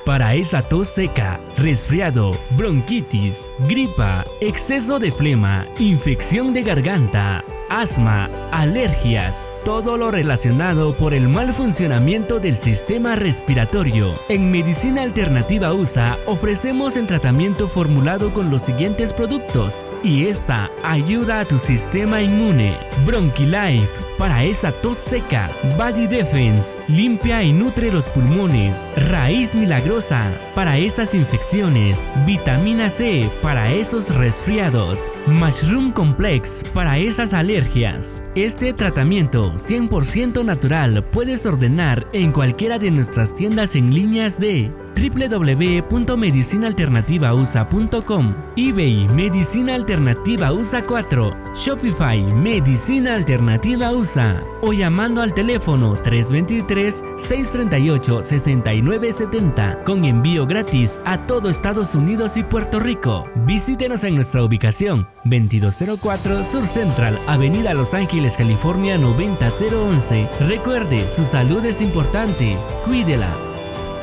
para esa tos seca, resfriado, bronquitis, gripa, exceso de flema, infección de garganta, asma, alergias, todo lo relacionado por el mal funcionamiento del sistema respiratorio. En Medicina Alternativa USA ofrecemos el tratamiento formulado con los siguientes productos y esta ayuda a tu sistema inmune. Bronchilife para esa tos seca, Body Defense limpia y nutre los pulmones, Raíz Milagrosa para esas infecciones, Vitamina C para esos resfriados, Mushroom Complex para esas alergias. Este tratamiento 100% natural puedes ordenar en cualquiera de nuestras tiendas en líneas de www.medicinaalternativausa.com, eBay Medicina Alternativa USA 4, Shopify Medicina Alternativa USA o llamando al teléfono 323-638-6970 con envío gratis a todo Estados Unidos y Puerto Rico. Visítenos en nuestra ubicación 2204 Sur Central, Avenida Los Ángeles, California 90011. Recuerde, su salud es importante, cuídela.